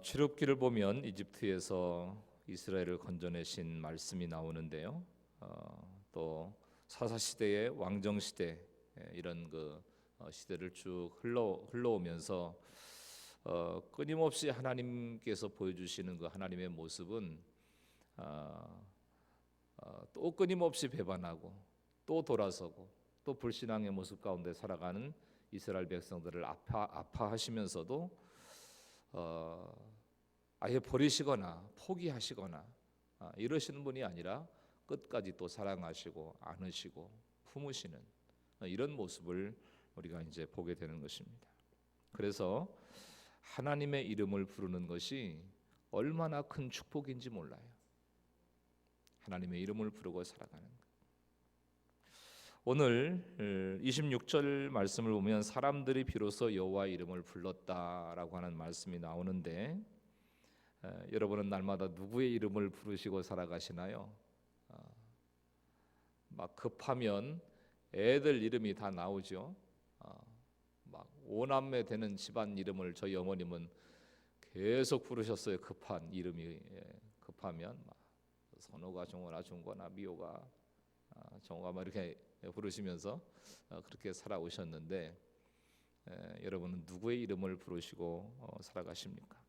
출애굽기를 보면 이집트에서 이스라엘을 건져내신 말씀이 나오는데요. 또 사사 시대의 왕정 시대 이런 시대를 쭉 흘러오면서 끊임없이 하나님께서 보여주시는 그 하나님의 모습은 또 끊임없이 배반하고 또 돌아서고 또 불신앙의 모습 가운데 살아가는 이스라엘 백성들을 아파하시면서도 아예 버리시거나 포기하시거나 이러시는 분이 아니라 끝까지 또 사랑하시고 안으시고 품으시는 이런 모습을 우리가 이제 보게 되는 것입니다. 그래서 하나님의 이름을 부르는 것이 얼마나 큰 축복인지 몰라요. 하나님의 이름을 부르고 살아가는 것. 오늘 26절 말씀을 보면 사람들이 비로소 여호와의 이름을 불렀다라고 하는 말씀이 나오는데 여러분은 날마다 누구의 이름을 부르시고 살아가시나요? 막 급하면 애들 이름이 다 나오죠. 막 오남매 되는 집안 이름을 저희 어머님은 계속 부르셨어요. 급한 이름이 급하면 막 선호가, 종호나, 중고나, 미호가, 정호가 막 이렇게 부르시면서 그렇게 살아오셨는데 여러분은 누구의 이름을 부르시고 살아가십니까?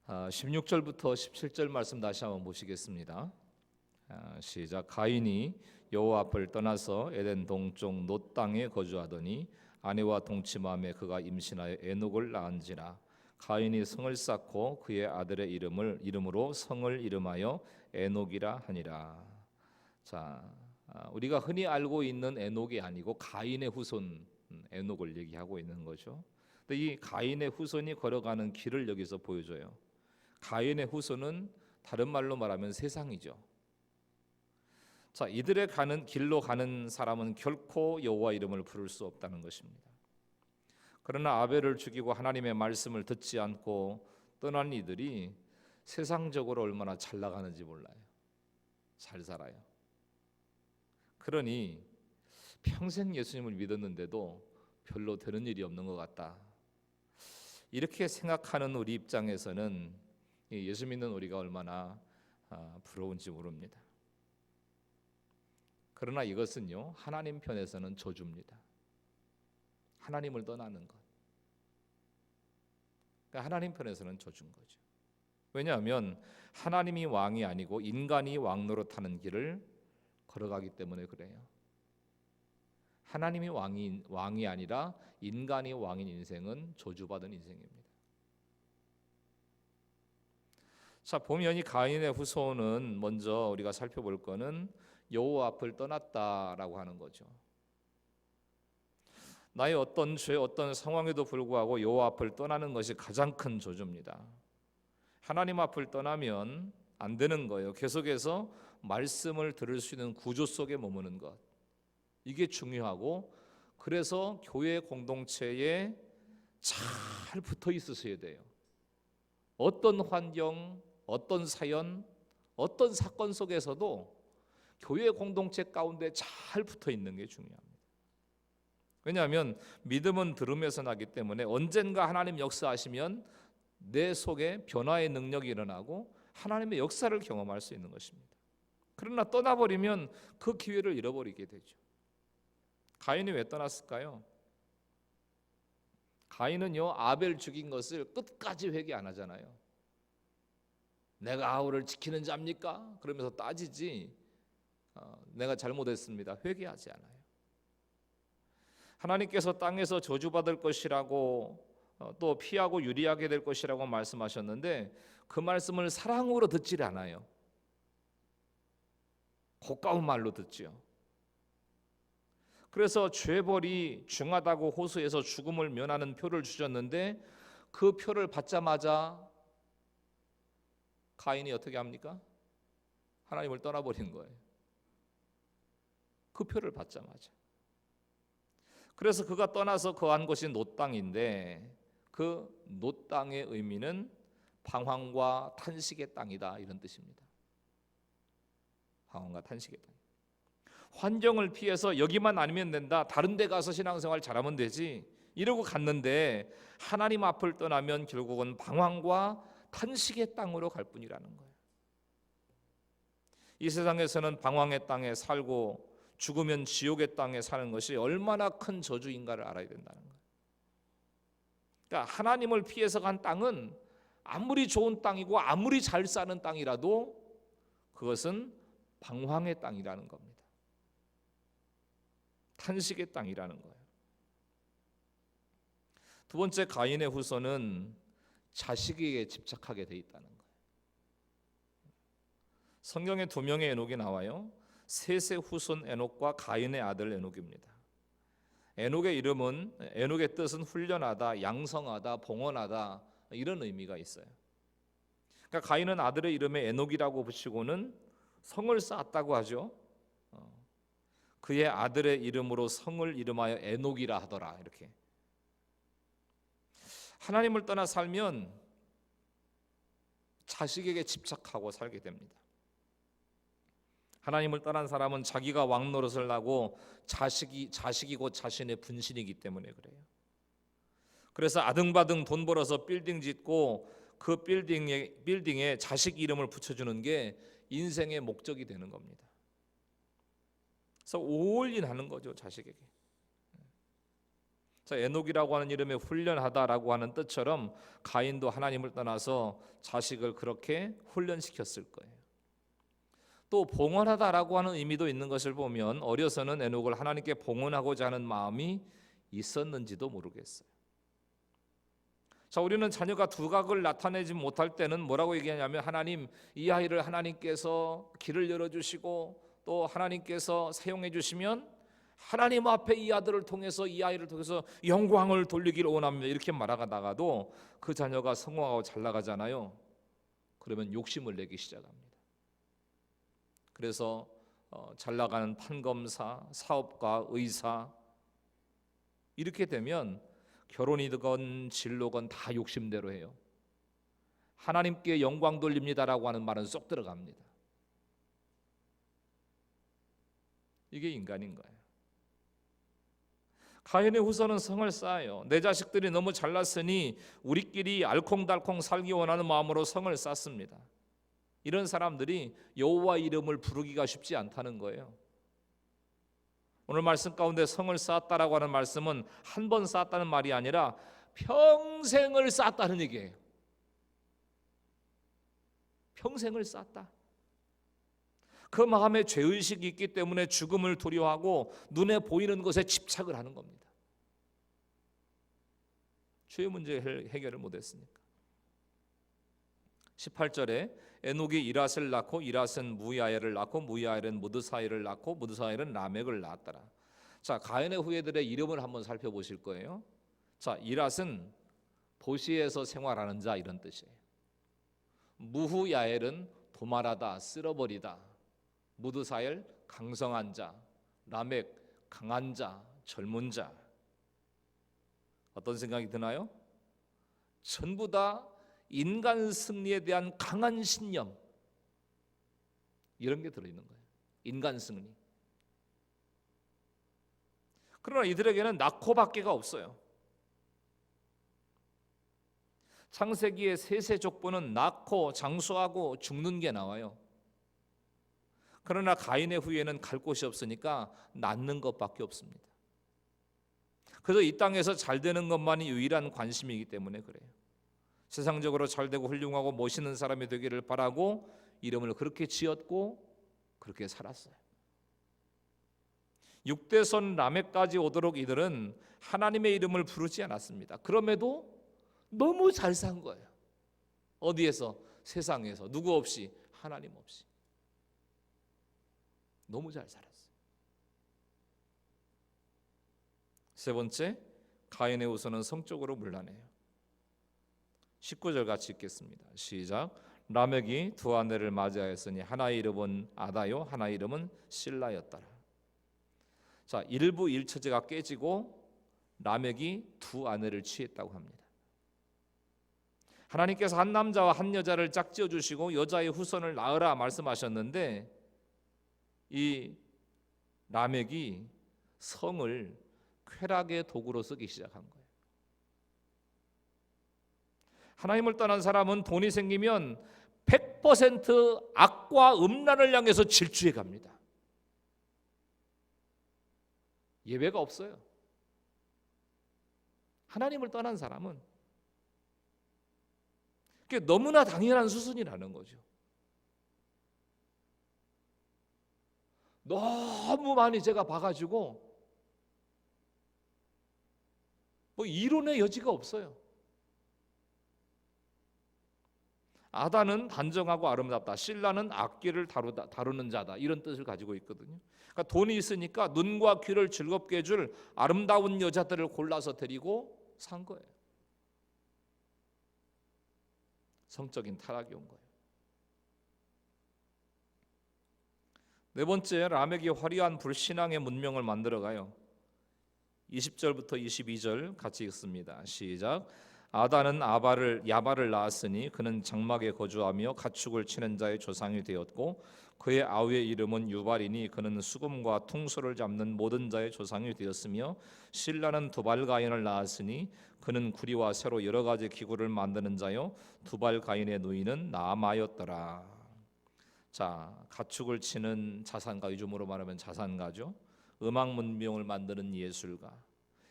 16절부터 17절 말씀 다시 한번 보시겠습니다. 시작. 가인이 여호와 앞을 떠나서 에덴 동쪽 놋 땅에 거주하더니 아내와 동침함에 그가 임신하여 에녹을 낳은지라. 가인이 성을 쌓고 그의 아들의 이름으로 성을 이름하여 에녹이라 하니라. 자, 우리가 흔히 알고 있는 에녹이 아니고 가인의 후손 에녹을 얘기하고 있는 거죠. 근데 이 가인의 후손이 걸어가는 길을 여기서 보여줘요. 가인의 후손은 다른 말로 말하면 세상이죠. 자, 이들의 가는 길로 가는 사람은 결코 여호와 이름을 부를 수 없다는 것입니다. 그러나 아벨을 죽이고 하나님의 말씀을 듣지 않고 떠난 이들이 세상적으로 얼마나 잘 나가는지 몰라요. 잘 살아요. 그러니 평생 예수님을 믿었는데도 별로 되는 일이 없는 것 같다. 이렇게 생각하는 우리 입장에서는 예수 믿는 우리가 얼마나 부러운지 모릅니다. 그러나 이것은요, 하나님 편에서는 저주입니다. 하나님을 떠나는 것. 그러니까 하나님 편에서는 저주인 거죠. 왜냐하면 하나님이 왕이 아니고 인간이 왕 노릇하는 길을 걸어가기 때문에 그래요. 하나님이 왕이 아니라 인간이 왕인 인생은 저주받은 인생입니다. 자, 보면 이 가인의 후손은 먼저 우리가 살펴볼 거는 여호와 앞을 떠났다라고 하는 거죠. 나의 어떤 죄, 어떤 상황에도 불구하고 여호와 앞을 떠나는 것이 가장 큰 저주입니다. 하나님 앞을 떠나면 안 되는 거예요. 계속해서 말씀을 들을 수 있는 구조 속에 머무는 것, 이게 중요하고, 그래서 교회 공동체에 잘 붙어 있으셔야 돼요. 어떤 환경, 어떤 사연, 어떤 사건 속에서도 교회 공동체 가운데 잘 붙어 있는 게 중요합니다. 왜냐하면 믿음은 들음에서 나기 때문에 언젠가 하나님 역사하시면 내 속에 변화의 능력이 일어나고 하나님의 역사를 경험할 수 있는 것입니다. 그러나 떠나버리면 그 기회를 잃어버리게 되죠. 가인이 왜 떠났을까요? 가인은요, 아벨 죽인 것을 끝까지 회개 안 하잖아요. 내가 아우를 지키는 자입니까? 그러면서 따지지, 내가 잘못했습니다, 회개하지 않아요. 하나님께서 땅에서 저주받을 것이라고 또 피하고 유리하게 될 것이라고 말씀하셨는데 그 말씀을 사랑으로 듣질 않아요. 고가운 말로 듣지요. 그래서 죄벌이 중하다고 호소해서 죽음을 면하는 표를 주셨는데 그 표를 받자마자 가인이 어떻게 합니까? 하나님을 떠나버린 거예요. 그 표를 받자마자. 그래서 그가 떠나서 거한 곳이 놋 땅인데 그 놋 땅의 의미는 방황과 탄식의 땅이다, 이런 뜻입니다. 방황과 탄식의 땅. 환경을 피해서 여기만 아니면 된다, 다른 데 가서 신앙생활 잘하면 되지, 이러고 갔는데 하나님 앞을 떠나면 결국은 방황과 탄식의 땅으로 갈 뿐이라는 거예요. 이 세상에서는 방황의 땅에 살고 죽으면 지옥의 땅에 사는 것이 얼마나 큰 저주인가를 알아야 된다는 거예요. 그러니까 하나님을 피해서 간 땅은 아무리 좋은 땅이고 아무리 잘 사는 땅이라도 그것은 방황의 땅이라는 겁니다. 탄식의 땅이라는 거예요. 두 번째, 가인의 후손은 자식에게 집착하게 돼 있다는 거예요. 성경에 두 명의 에녹이 나와요. 셋의 후손 에녹과 가인의 아들 에녹입니다. 에녹의 뜻은 훈련하다, 양성하다, 봉헌하다 이런 의미가 있어요. 그러니까 가인은 아들의 이름에 에녹이라고 붙이고는 성을 쌓았다고 하죠. 그의 아들의 이름으로 성을 이름하여 에녹이라 하더라. 이렇게 하나님을 떠나 살면 자식에게 집착하고 살게 됩니다. 하나님을 떠난 사람은 자기가 왕노릇을 하고 자식이고 자신의 분신이기 때문에 그래요. 그래서 아등바등 돈 벌어서 빌딩 짓고 그 빌딩에 자식 이름을 붙여주는 게 인생의 목적이 되는 겁니다. 그래서 올인하는 거죠, 자식에게. 자, 에녹이라고 하는 이름에 훈련하다라고 하는 뜻처럼 가인도 하나님을 떠나서 자식을 그렇게 훈련시켰을 거예요. 또 봉헌하다라고 하는 의미도 있는 것을 보면 어려서는 에녹을 하나님께 봉헌하고자 하는 마음이 있었는지도 모르겠어요. 자, 우리는 자녀가 두각을 나타내지 못할 때는 뭐라고 얘기하냐면 하나님, 이 아이를 하나님께서 길을 열어주시고 또 하나님께서 사용해 주시면 하나님 앞에 이 아이를 통해서 영광을 돌리기를 원합니다. 이렇게 말하다가도 그 자녀가 성공하고 잘 나가잖아요. 그러면 욕심을 내기 시작합니다. 그래서 잘 나가는 판검사, 사업가, 의사 이렇게 되면 결혼이건 진로건 다 욕심대로 해요. 하나님께 영광 돌립니다라고 하는 말은 쏙 들어갑니다. 이게 인간인 거예요. 가인의 후손은 성을 쌓아요. 내 자식들이 너무 잘났으니 우리끼리 알콩달콩 살기 원하는 마음으로 성을 쌓습니다. 이런 사람들이 여호와 이름을 부르기가 쉽지 않다는 거예요. 오늘 말씀 가운데 성을 쌓았다라고 하는 말씀은 한 번 쌓았다는 말이 아니라 평생을 쌓았다는 얘기예요. 평생을 쌓았다. 그 마음에 죄의식이 있기 때문에 죽음을 두려워하고 눈에 보이는 것에 집착을 하는 겁니다. 죄의 문제 해결을 못했으니까. 18절에 에녹이 이랏을 낳고 이랏은 무야엘을 낳고 무야엘은 무드사일을 낳고 무드사일은 라멕을 낳았더라. 자, 가인의 후예들의 이름을 한번 살펴보실 거예요. 자, 이랏은 도시에서 생활하는 자 이런 뜻이에요. 무후야엘은 도말하다, 쓸어버리다. 무드사일 강성한 자, 라멕 강한 자, 젊은 자. 어떤 생각이 드나요? 전부 다 인간 승리에 대한 강한 신념 이런 게 들어있는 거예요. 인간 승리. 그러나 이들에게는 낳고밖에가 없어요. 창세기의 셋의 족보는 낳고 장수하고 죽는 게 나와요. 그러나 가인의 후예는 갈 곳이 없으니까 낳는 것밖에 없습니다. 그래서 이 땅에서 잘 되는 것만이 유일한 관심이기 때문에 그래요. 세상적으로 잘 되고 훌륭하고 멋있는 사람이 되기를 바라고 이름을 그렇게 지었고 그렇게 살았어요. 6대손 라멕까지 오도록 이들은 하나님의 이름을 부르지 않았습니다. 그럼에도 너무 잘 산 거예요. 어디에서? 세상에서. 누구 없이? 하나님 없이. 너무 잘 살았어요. 세 번째, 가인의 후손은 성적으로 문란해요. 19절 같이 읽겠습니다. 시작. 라멕이 두 아내를 맞이하였으니 하나의 이름은 아다요 하나의 이름은 실라였더라. 자, 일부 일처제가 깨지고 라멕이 두 아내를 취했다고 합니다. 하나님께서 한 남자와 한 여자를 짝지어 주시고 여자의 후손을 낳으라 말씀하셨는데 이 라멕이 성을 쾌락의 도구로 쓰기 시작한 거예요. 하나님을 떠난 사람은 돈이 생기면 100% 악과 음란을 향해서 질주해 갑니다. 예외가 없어요. 하나님을 떠난 사람은 그게 너무나 당연한 수순이라는 거죠. 너무 많이 제가 봐가지고 뭐 이론의 여지가 없어요. 아단은 단정하고 아름답다. 실라는 악기를 다루는 자다. 이런 뜻을 가지고 있거든요. 그러니까 돈이 있으니까 눈과 귀를 즐겁게 해줄 아름다운 여자들을 골라서 데리고 산 거예요. 성적인 타락이 온 거예요. 네 번째, 라멕이 화려한 불신앙의 문명을 만들어가요. 20절부터 22절 같이 읽습니다. 시작. 아단은 야발을 낳았으니 그는 장막에 거주하며 가축을 치는 자의 조상이 되었고 그의 아우의 이름은 유발이니 그는 수금과 퉁소를 잡는 모든 자의 조상이 되었으며 실라는 두발가인을 낳았으니 그는 구리와 쇠로 여러 가지 기구를 만드는 자요 두발가인의 누이는 나아마였더라. 자, 가축을 치는 자산가, 요즘으로 말하면 자산가죠. 음악 문명을 만드는 예술가,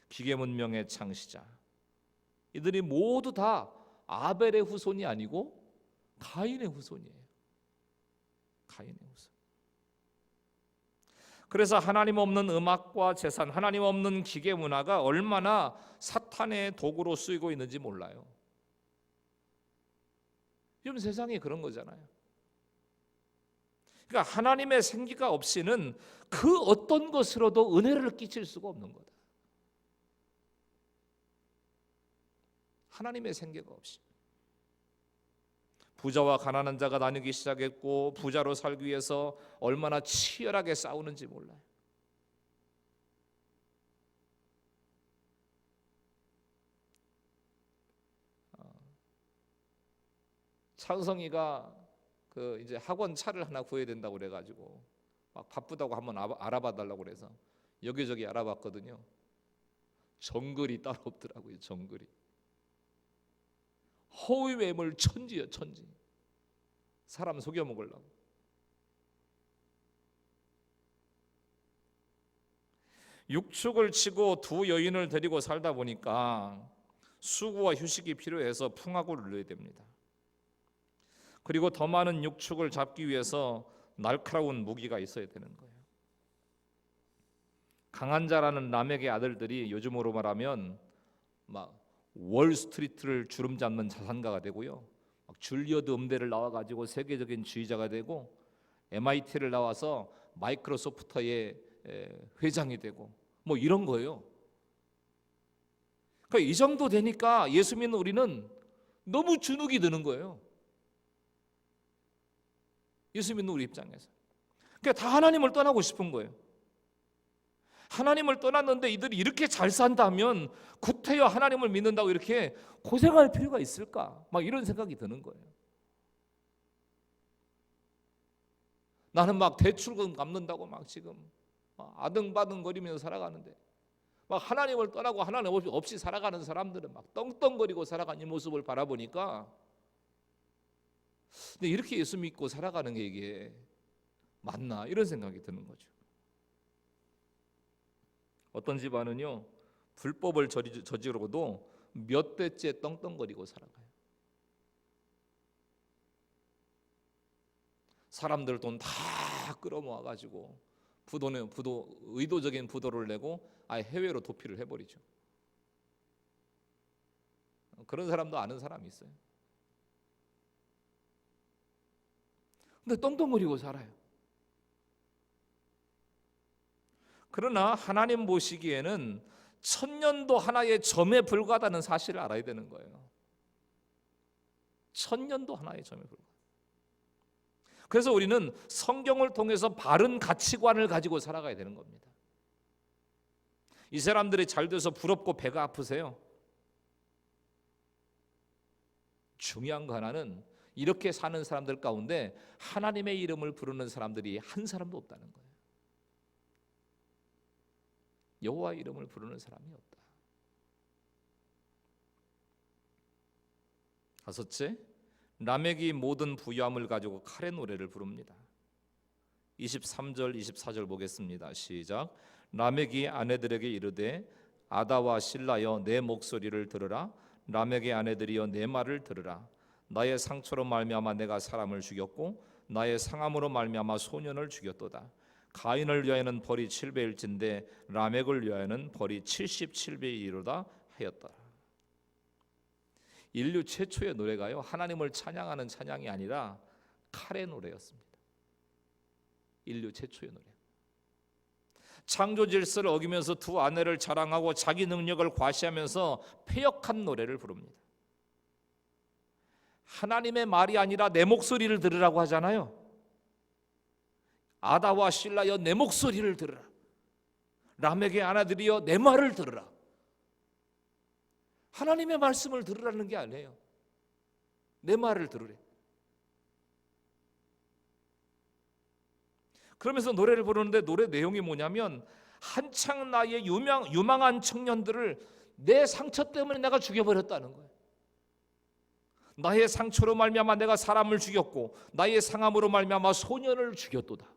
기계 문명의 창시자, 이들이 모두 다 아벨의 후손이 아니고 가인의 후손이에요. 가인의 후손. 그래서 하나님 없는 음악과 재산, 하나님 없는 기계 문화가 얼마나 사탄의 도구로 쓰이고 있는지 몰라요. 요즘 세상이 그런 거잖아요. 그러니까 하나님의 생기가 없이는 그 어떤 것으로도 은혜를 끼칠 수가 없는 거다. 하나님의 생계가 없이 부자와 가난한 자가 나뉘기 시작했고 부자로 살기 위해서 얼마나 치열하게 싸우는지 몰라요. 찬성이가 그 이제 학원 차를 하나 구해야 된다고 그래가지고 막 바쁘다고 한번 알아봐 달라고 그래서 여기저기 알아봤거든요. 정글이 따로 없더라고요. 정글이. 허위 매물 천지예요. 천지. 사람 속여 먹으려고. 육축을 치고 두 여인을 데리고 살다 보니까 수고와 휴식이 필요해서 풍악을 눌러야 됩니다. 그리고 더 많은 육축을 잡기 위해서 날카로운 무기가 있어야 되는 거예요. 강한 자라는 라멕의 아들들이 요즘으로 말하면 막 월스트리트를 주름 잡는 자산가가 되고요. 막 줄리어드 음대를 나와가지고 세계적인 지휘자가 되고 MIT를 나와서 마이크로소프트의 회장이 되고 뭐 이런 거예요. 그러니까 이 정도 되니까 예수 믿는 우리는 너무 주눅이 드는 거예요. 예수 믿는 우리 입장에서. 그러니까 다 하나님을 떠나고 싶은 거예요. 하나님을 떠났는데 이들이 이렇게 잘 산다면 구태여 하나님을 믿는다고 이렇게 고생할 필요가 있을까? 막 이런 생각이 드는 거예요. 나는 막 대출금 갚는다고 막 지금 아등바등거리면서 살아가는데 막 하나님을 떠나고 하나님 없이 살아가는 사람들은 막 떵떵거리고 살아가는 이 모습을 바라보니까 근데 이렇게 예수 믿고 살아가는 게 이게 맞나? 이런 생각이 드는 거죠. 어떤 집안은요 불법을 저지르고도 몇 대째 떵떵거리고 살아가요. 사람들 돈 다 끌어모아가지고 의도적인 부도를 내고 아예 해외로 도피를 해버리죠. 그런 사람도 아는 사람이 있어요. 근데 떵떵거리고 살아요. 그러나 하나님 보시기에는 천년도 하나의 점에 불과하다는 사실을 알아야 되는 거예요. 천년도 하나의 점에 불과. 그래서 우리는 성경을 통해서 바른 가치관을 가지고 살아가야 되는 겁니다. 이 사람들이 잘 돼서 부럽고 배가 아프세요? 중요한 거 하나는 이렇게 사는 사람들 가운데 하나님의 이름을 부르는 사람들이 한 사람도 없다는 거예요. 여호와의 이름을 부르는 사람이 없다. 다섯째, 라멕이 모든 부유함을 가지고 칼의 노래를 부릅니다. 23절 24절 보겠습니다. 시작. 라멕이 아내들에게 이르되 아다와 실라여 내 목소리를 들으라. 라멕의 아내들이여 내 말을 들으라. 나의 상처로 말미암아 내가 사람을 죽였고 나의 상함으로 말미암아 소년을 죽였도다. 가인을 위하여는 벌이 7배일진데 라멕을 위하여는 벌이 77배이로다 하였더라. 인류 최초의 노래가요, 하나님을 찬양하는 찬양이 아니라 칼의 노래였습니다. 인류 최초의 노래. 창조 질서를 어기면서 두 아내를 자랑하고 자기 능력을 과시하면서 패역한 노래를 부릅니다. 하나님의 말이 아니라 내 목소리를 들으라고 하잖아요. 아다와 실라여 내 목소리를 들으라. 라멕의 아내들이여 내 말을 들으라. 하나님의 말씀을 들으라는 게 아니에요. 내 말을 들으래. 그러면서 노래를 부르는데 노래 내용이 뭐냐면 한창 나이에 유망한 청년들을 내 상처 때문에 내가 죽여버렸다는 거예요. 나의 상처로 말미암아 내가 사람을 죽였고 나의 상함으로 말미암아 소년을 죽였도다.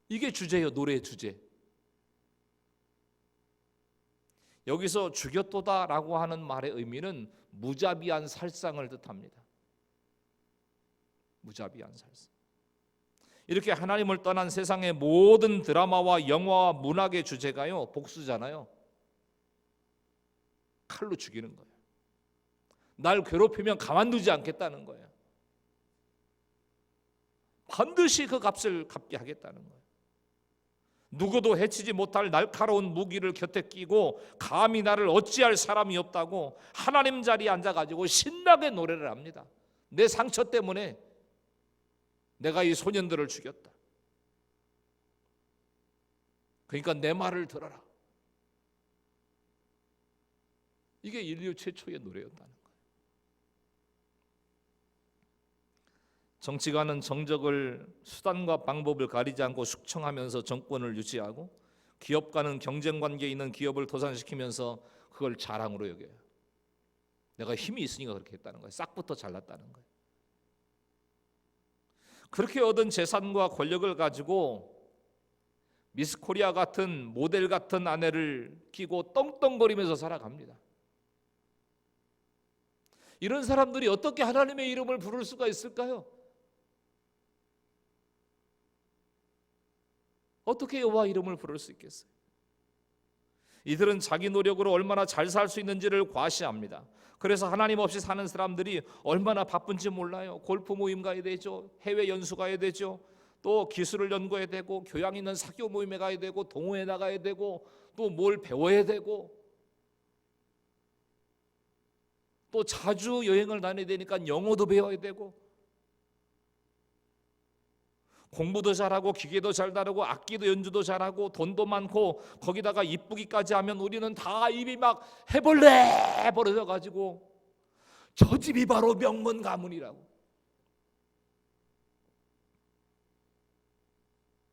이게 주제예요. 노래의 주제. 여기서 죽였도다라고 하는 말의 의미는 무자비한 살상을 뜻합니다. 무자비한 살상. 이렇게 하나님을 떠난 세상의 모든 드라마와 영화와 문학의 주제가요, 복수잖아요. 칼로 죽이는 거예요. 날 괴롭히면 가만두지 않겠다는 거예요. 반드시 그 값을 갚게 하겠다는 거예요. 누구도 해치지 못할 날카로운 무기를 곁에 끼고 감히 나를 어찌할 사람이 없다고 하나님 자리에 앉아가지고 신나게 노래를 합니다. 내 상처 때문에 내가 이 소년들을 죽였다. 그러니까 내 말을 들어라. 이게 인류 최초의 노래였다는 거예요. 정치가는 정적을 수단과 방법을 가리지 않고 숙청하면서 정권을 유지하고, 기업가는 경쟁관계에 있는 기업을 도산시키면서 그걸 자랑으로 여겨요. 내가 힘이 있으니까 그렇게 했다는 거예요. 싹부터 잘났다는 거예요. 그렇게 얻은 재산과 권력을 가지고 미스 코리아 같은 모델 같은 아내를 끼고 떵떵거리면서 살아갑니다. 이런 사람들이 어떻게 하나님의 이름을 부를 수가 있을까요? 어떻게 여호와 이름을 부를 수 있겠어요? 이들은 자기 노력으로 얼마나 잘 살 수 있는지를 과시합니다. 그래서 하나님 없이 사는 사람들이 얼마나 바쁜지 몰라요. 골프 모임 가야 되죠. 해외 연수 가야 되죠. 또 기술을 연구해야 되고, 교양 있는 사교 모임에 가야 되고, 동호회 나가야 되고, 또 뭘 배워야 되고, 또 자주 여행을 다녀야 되니까 영어도 배워야 되고, 공부도 잘하고 기계도 잘 다루고 악기도 연주도 잘하고 돈도 많고 거기다가 이쁘기까지 하면 우리는 다 입이 막 해벌레 벌어져 가지고 저 집이 바로 명문 가문이라고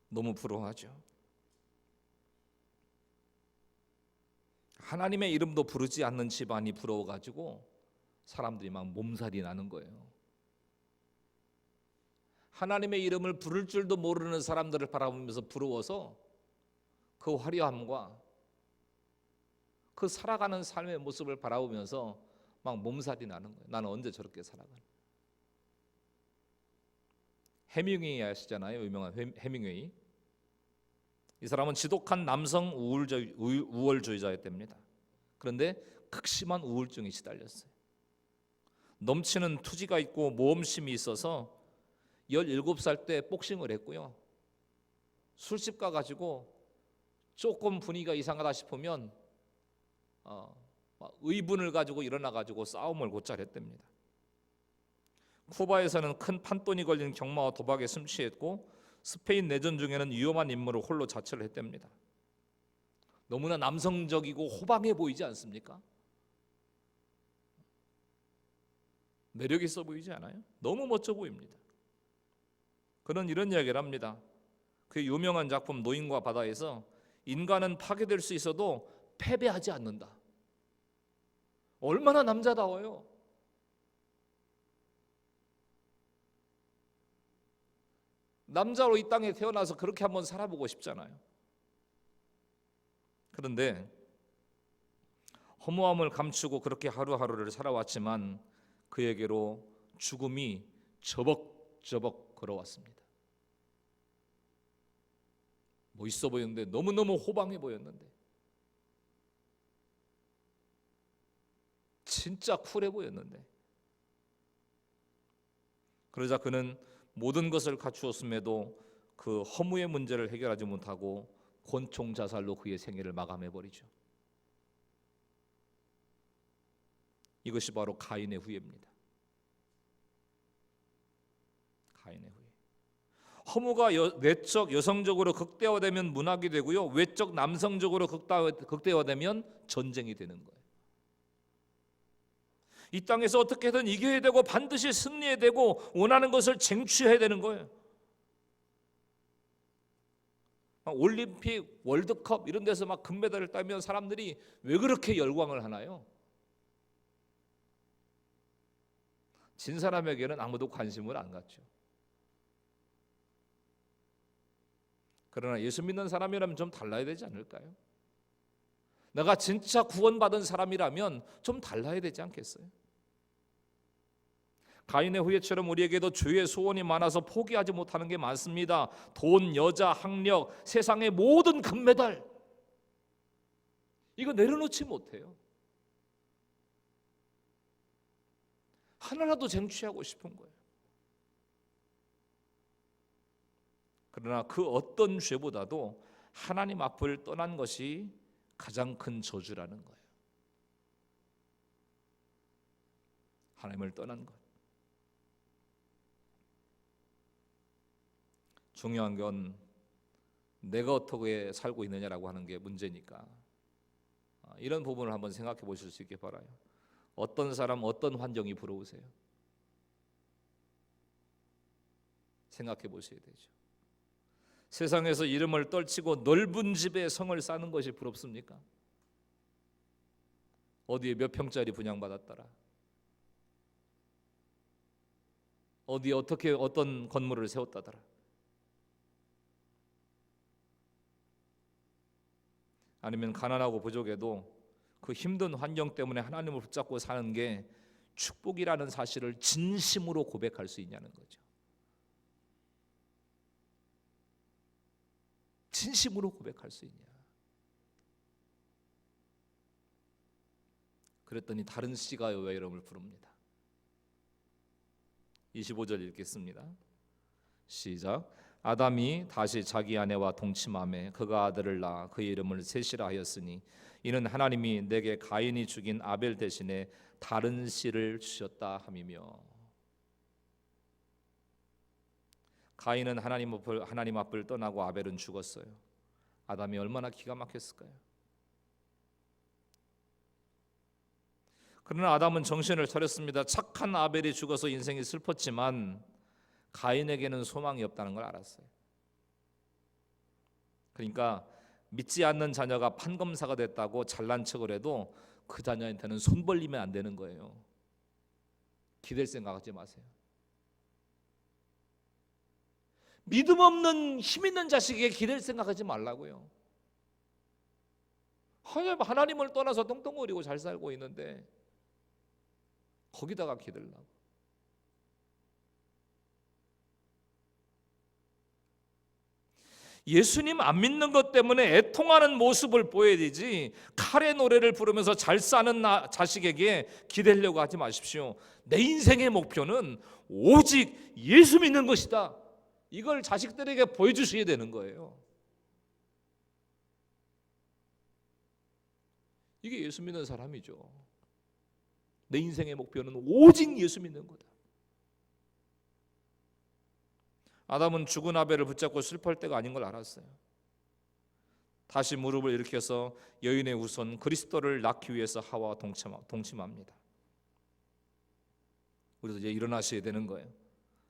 너무 부러워하죠. 하나님의 이름도 부르지 않는 집안이 부러워 가지고 사람들이 막 몸살이 나는 거예요. 하나님의 이름을 부를 줄도 모르는 사람들을 바라보면서 부러워서 그 화려함과 그 살아가는 삶의 모습을 바라보면서 막 몸살이 나는 거예요. 나는 언제 저렇게 살아가나. 해밍웨이 아시잖아요. 유명한 해밍웨이. 이 사람은 지독한 남성 우월주의자였답니다. 그런데 극심한 우울증에 시달렸어요. 넘치는 투지가 있고 모험심이 있어서 17살 때 복싱을 했고요. 술집 가가지고 조금 분위기가 이상하다 싶으면 의분을 가지고 일어나가지고 싸움을 곧잘 했답니다. 쿠바에서는 큰 판돈이 걸린 경마와 도박에 심취했고, 스페인 내전 중에는 위험한 임무를 홀로 자처를 했답니다. 너무나 남성적이고 호방해 보이지 않습니까? 매력 있어 보이지 않아요? 너무 멋져 보입니다. 그는 이런 이야기를 합니다. 그 유명한 작품 노인과 바다에서 인간은 파괴될 수 있어도 패배하지 않는다. 얼마나 남자다워요. 남자로 이 땅에 태어나서 그렇게 한번 살아보고 싶잖아요. 그런데 허무함을 감추고 그렇게 하루하루를 살아왔지만 그에게로 죽음이 저벅저벅 걸어왔습니다. 멋있어 보였는데, 너무너무 호방해 보였는데, 진짜 쿨해 보였는데, 그러자 그는 모든 것을 갖추었음에도 그 허무의 문제를 해결하지 못하고 권총 자살로 그의 생애를 마감해 버리죠. 이것이 바로 가인의 후예입니다. 가인의 후예. 허무가 내적 여성적으로 극대화되면 문학이 되고요, 외적 남성적으로 극대화되면 전쟁이 되는 거예요. 이 땅에서 어떻게든 이겨야 되고 반드시 승리해야 되고 원하는 것을 쟁취해야 되는 거예요. 올림픽, 월드컵 이런 데서 막 금메달을 따면 사람들이 왜 그렇게 열광을 하나요? 진 사람에게는 아무도 관심을 안 갖죠. 그러나 예수 믿는 사람이라면 좀 달라야 되지 않을까요? 내가 진짜 구원받은 사람이라면 좀 달라야 되지 않겠어요? 가인의 후예처럼 우리에게도 주의 소원이 많아서 포기하지 못하는 게 많습니다. 돈, 여자, 학력, 세상의 모든 금메달, 이거 내려놓지 못해요. 하나라도 쟁취하고 싶은 거예요. 그러나 그 어떤 죄보다도 하나님 앞을 떠난 것이 가장 큰 저주라는 거예요. 하나님을 떠난 것. 중요한 건 내가 어떻게 살고 있느냐라고 하는 게 문제니까 이런 부분을 한번 생각해 보실 수 있게 바라요. 어떤 사람, 어떤 환경이 부러우세요? 생각해 보셔야 되죠. 세상에서 이름을 떨치고 넓은 집에 성을 쌓는 것이 부럽습니까? 어디에 몇 평짜리 분양받았더라, 어디에 어떻게 어떤 건물을 세웠다더라. 아니면 가난하고 부족해도 그 힘든 환경 때문에 하나님을 붙잡고 사는 게 축복이라는 사실을 진심으로 고백할 수 있냐는 거죠. 진심으로 고백할 수 있냐. 그랬더니 다른 씨가 여호와의 이름을 부릅니다. 25절 읽겠습니다. 시작. 아담이 다시 자기 아내와 동침하매 그가 아들을 낳아 그의 이름을 셋이라 하였으니 이는 하나님이 내게 가인이 죽인 아벨 대신에 다른 씨를 주셨다 함이며. 가인은 하나님 앞을 떠나고 아벨은 죽었어요. 아담이 얼마나 기가 막혔을까요? 그러나 아담은 정신을 차렸습니다. 착한 아벨이 죽어서 인생이 슬펐지만 가인에게는 소망이 없다는 걸 알았어요. 그러니까 믿지 않는 자녀가 판검사가 됐다고 잘난 척을 해도 그 자녀한테는 손 벌리면 안 되는 거예요. 기댈 생각하지 마세요. 믿음 없는 힘 있는 자식에게 기댈 생각하지 말라고요. 하나님을 떠나서 똥똥거리고 잘 살고 있는데 거기다가 기댈라고. 예수님 안 믿는 것 때문에 애통하는 모습을 보여야 되지, 칼의 노래를 부르면서 잘 사는 자식에게 기대려고 하지 마십시오. 내 인생의 목표는 오직 예수 믿는 것이다. 이걸 자식들에게 보여주셔야 되는 거예요. 이게 예수 믿는 사람이죠. 내 인생의 목표는 오직 예수 믿는 거다. 아담은 죽은 아벨을 붙잡고 슬퍼할 때가 아닌 걸 알았어요. 다시 무릎을 일으켜서 여인의 후손 그리스도를 낳기 위해서 하와와 동침합니다. 우리도 이제 일어나셔야 되는 거예요.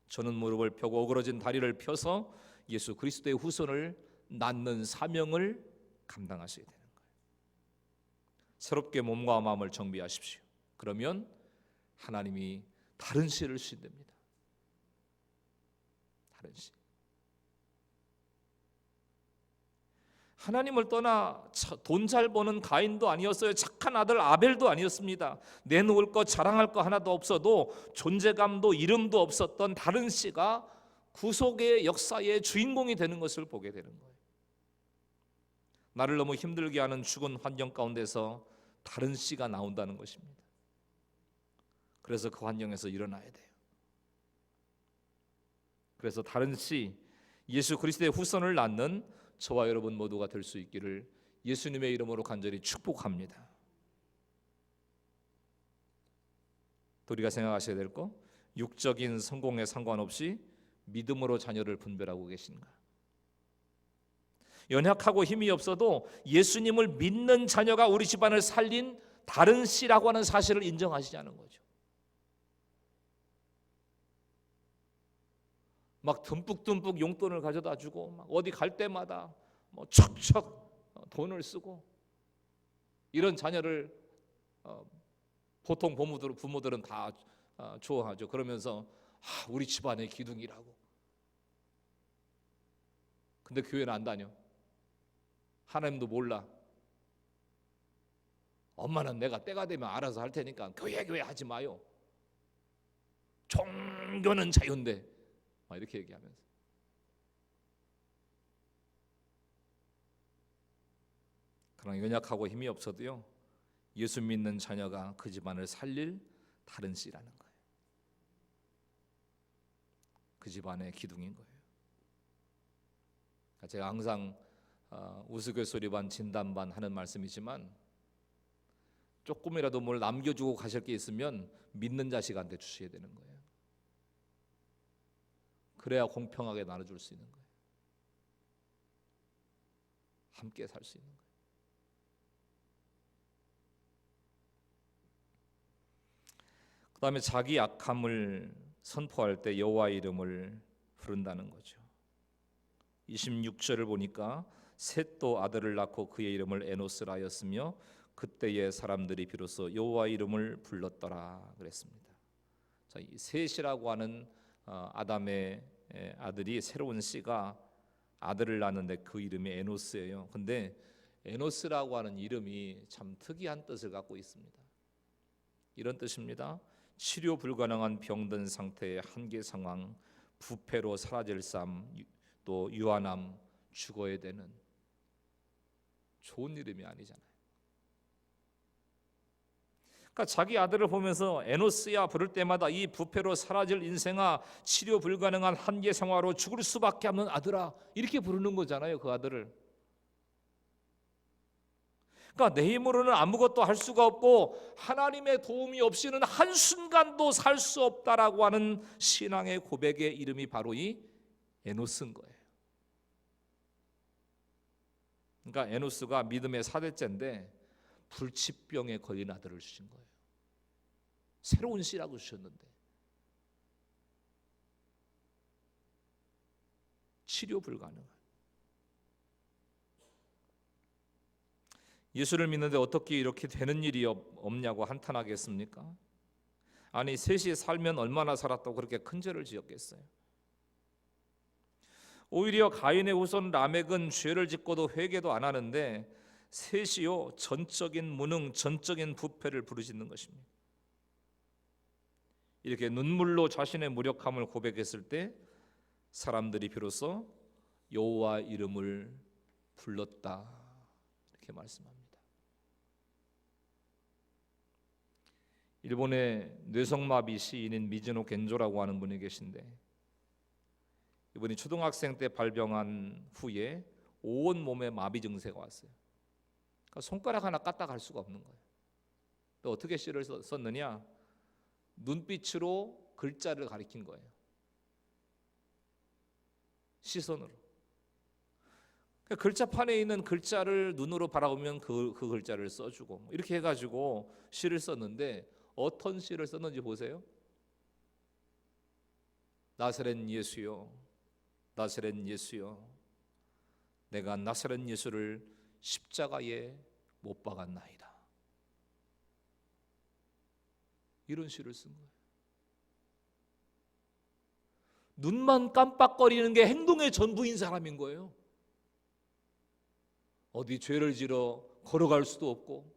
저는 무릎을 펴고 오그러진 다리를 펴서 예수 그리스도의 후손을 낳는 사명을 감당하셔야 되는 거예요. 새롭게 몸과 마음을 정비하십시오. 그러면 하나님이 다른 씨를 주신답니다. 다른 씨. 하나님을 떠나 돈 잘 버는 가인도 아니었어요. 착한 아들 아벨도 아니었습니다. 내놓을 것 자랑할 거 하나도 없어도 존재감도 이름도 없었던 다른 씨가 구속의 역사의 주인공이 되는 것을 보게 되는 거예요. 나를 너무 힘들게 하는 죽은 환경 가운데서 다른 씨가 나온다는 것입니다. 그래서 그 환경에서 일어나야 돼요. 그래서 다른 씨, 예수 그리스도의 후손을 낳는 저와 여러분 모두가 될 수 있기를 예수님의 이름으로 간절히 축복합니다. 우리가 생각하셔야 될 거, 육적인 성공에 상관없이 믿음으로 자녀를 분별하고 계신가? 연약하고 힘이 없어도 예수님을 믿는 자녀가 우리 집안을 살린 다른 씨라고 하는 사실을 인정하시자는 거죠. 막 듬뿍듬뿍 용돈을 가져다 주고 막 어디 갈 때마다 뭐 척척 돈을 쓰고 이런 자녀를 보통 부모들은 다 좋아하죠. 그러면서 우리 집안의 기둥이라고. 근데 교회는 안 다녀. 하나님도 몰라. 엄마는 내가 때가 되면 알아서 할 테니까 교회 하지 마요. 종교는 자유인데 막 이렇게 얘기하면서. 그러나 연약하고 힘이 없어도요, 예수 믿는 자녀가 그 집안을 살릴 다른 씨라는 거예요. 그 집안의 기둥인 거예요. 제가 항상 우스갯소리 반 진담 반 하는 말씀이지만 조금이라도 뭘 남겨주고 가실 게 있으면 믿는 자식한테 주셔야 되는 거예요. 그래야 공평하게 나눠줄 수 있는 거예요. 함께 살 수 있는 거예요. 그 다음에 자기 약함을 선포할 때 여호와 이름을 부른다는 거죠. 26절을 보니까 셋도 아들을 낳고 그의 이름을 에노스라 하였으며 그때의 사람들이 비로소 여호와 이름을 불렀더라 그랬습니다. 자, 이 셋이라고 하는 아담의 아들이 새로운 씨가 아들을 낳는데 그 이름이 에노스예요. 근데 에노스라고 하는 이름이 참 특이한 뜻을 갖고 있습니다. 이런 뜻입니다. 치료 불가능한 병든 상태의 한계 상황, 부패로 사라질 삶, 또 유한함, 죽어야 되는 좋은 이름이 아니잖아요. 그러니까 자기 아들을 보면서 에노스야 부를 때마다 이 부패로 사라질 인생아, 치료 불가능한 한계 생활로 죽을 수밖에 없는 아들아, 이렇게 부르는 거잖아요. 그 아들을. 그러니까 내 힘으로는 아무것도 할 수가 없고 하나님의 도움이 없이는 한순간도 살 수 없다라고 하는 신앙의 고백의 이름이 바로 이 에노스인 거예요. 그러니까 에노스가 믿음의 4대째인데 불치병에 걸린 아들을 주신 거예요. 새로운 씨라고 주셨는데 치료 불가능한. 예수를 믿는데 어떻게 이렇게 되는 일이 없냐고 한탄하겠습니까? 아니 셋이 살면 얼마나 살았다고 그렇게 큰 죄를 지었겠어요? 오히려 가인의 후손 라멕은 죄를 짓고도 회개도 안 하는데 셋이요 전적인 무능, 전적인 부패를 부르짖는 것입니다. 이렇게 눈물로 자신의 무력함을 고백했을 때 사람들이 비로소 여호와 이름을 불렀다 이렇게 말씀합니다. 일본의 뇌성마비 시인인 미즈노 겐조라고 하는 분이 계신데 이분이 초등학생 때 발병한 후에 온 몸에 마비 증세가 왔어요. 그러니까 손가락 하나 까딱 할 수가 없는 거예요. 또 어떻게 시를 썼느냐? 눈빛으로 글자를 가리킨 거예요. 시선으로. 그러니까 글자판에 있는 글자를 눈으로 바라보면 그 글자를 써주고 이렇게 해가지고 시를 썼는데 어떤 시를 썼는지 보세요. 나사렛 예수여, 나사렛 예수여, 내가 나사렛 예수를 십자가에 못 박았나이다. 이런 시를 쓴 거예요. 눈만 깜빡거리는 게 행동의 전부인 사람인 거예요. 어디 죄를 지러 걸어갈 수도 없고,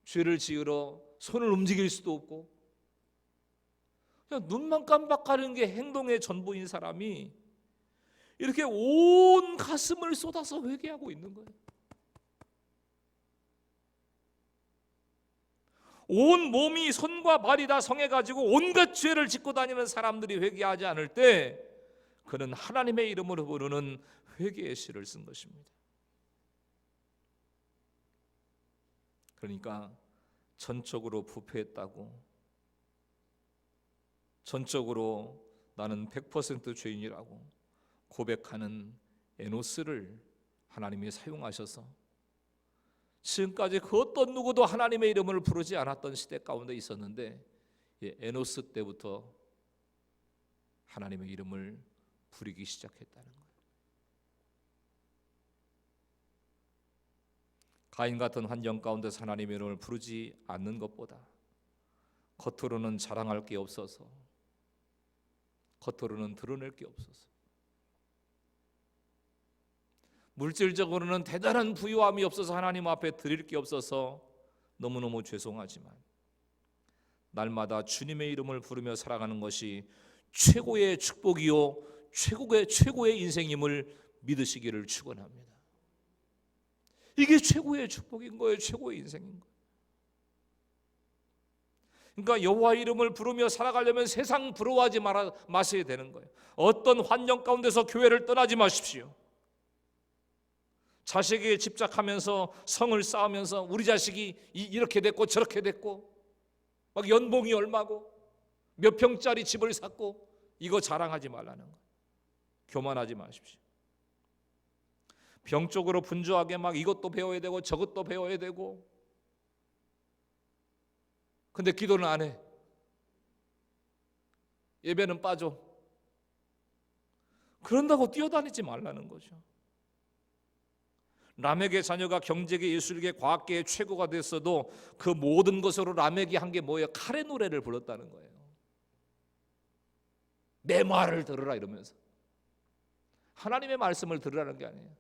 죄를 지으러 손을 움직일 수도 없고, 그냥 눈만 깜빡하는 게 행동의 전부인 사람이 이렇게 온 가슴을 쏟아서 회개하고 있는 거예요. 온 몸이 손과 발이 다 성해가지고 온갖 죄를 짓고 다니는 사람들이 회개하지 않을 때 그는 하나님의 이름으로 부르는 회개의 시를 쓴 것입니다. 그러니까 전적으로 부패했다고, 전적으로 나는 100% 죄인이라고 고백하는 에노스를 하나님이 사용하셔서 지금까지 그 어떤 누구도 하나님의 이름을 부르지 않았던 시대 가운데 있었는데, 에노스 때부터 하나님의 이름을 부르기 시작했다는 거예요. 가인 같은 환경 가운데서 하나님의 이름을 부르지 않는 것보다 겉으로는 자랑할 게 없어서, 겉으로는 드러낼 게 없어서, 물질적으로는 대단한 부유함이 없어서 하나님 앞에 드릴 게 없어서 너무너무 죄송하지만 날마다 주님의 이름을 부르며 살아가는 것이 최고의 축복이요 최고의 인생임을 믿으시기를 축원합니다. 이게 최고의 축복인 거예요. 최고의 인생인 거예요. 그러니까 여호와 이름을 부르며 살아가려면 세상 부러워하지 마셔야 되는 거예요. 어떤 환경 가운데서 교회를 떠나지 마십시오. 자식에게 집착하면서 성을 쌓으면서 우리 자식이 이렇게 됐고 저렇게 됐고 막 연봉이 얼마고 몇 평짜리 집을 샀고 이거 자랑하지 말라는 거예요. 교만하지 마십시오. 병적으로 분주하게 막 이것도 배워야 되고 저것도 배워야 되고, 근데 기도는 안 해. 예배는 빠져. 그런다고 뛰어다니지 말라는 거죠. 라멕의 자녀가 경제계, 예술계, 과학계의 최고가 됐어도 그 모든 것으로 라멕이 한 게 뭐예요? 칼의 노래를 불렀다는 거예요. 내 말을 들으라 이러면서. 하나님의 말씀을 들으라는 게 아니에요.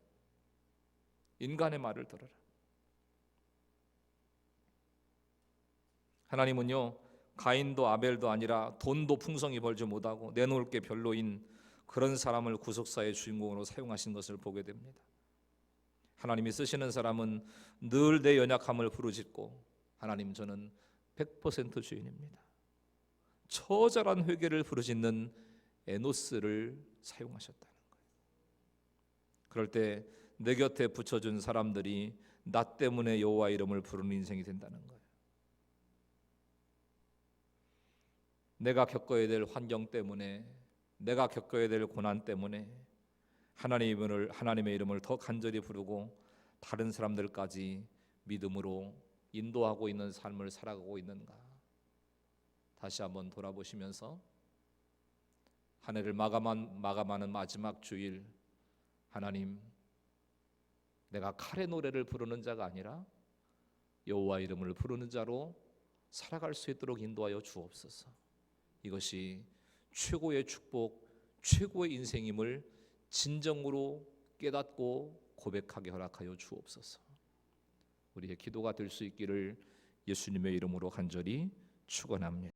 인간의 말을 들으라. 하나님은요, 가인도 아벨도 아니라 돈도 풍성히 벌지 못하고 내놓을 게 별로인 그런 사람을 구속사의 주인공으로 사용하신 것을 보게 됩니다. 하나님이 쓰시는 사람은 늘 내 연약함을 부르짖고, 하나님 저는 100% 주인입니다, 처절한 회개를 부르짖는 에노스를 사용하셨다는 거예요. 그럴 때 내 곁에 붙여준 사람들이 나 때문에 여호와 이름을 부르는 인생이 된다는 거예요. 내가 겪어야 될 환경 때문에, 내가 겪어야 될 고난 때문에 하나님의 이름을 더 간절히 부르고 다른 사람들까지 믿음으로 인도하고 있는 삶을 살아가고 있는가, 다시 한번 돌아보시면서 한 해를 마감하는 마지막 주일, 하나님, 내가 칼의 노래를 부르는 자가 아니라 여호와 이름을 부르는 자로 살아갈 수 있도록 인도하여 주옵소서. 이것이 최고의 축복, 최고의 인생임을 진정으로 깨닫고 고백하게 허락하여 주옵소서. 우리의 기도가 될 수 있기를 예수님의 이름으로 간절히 축원합니다.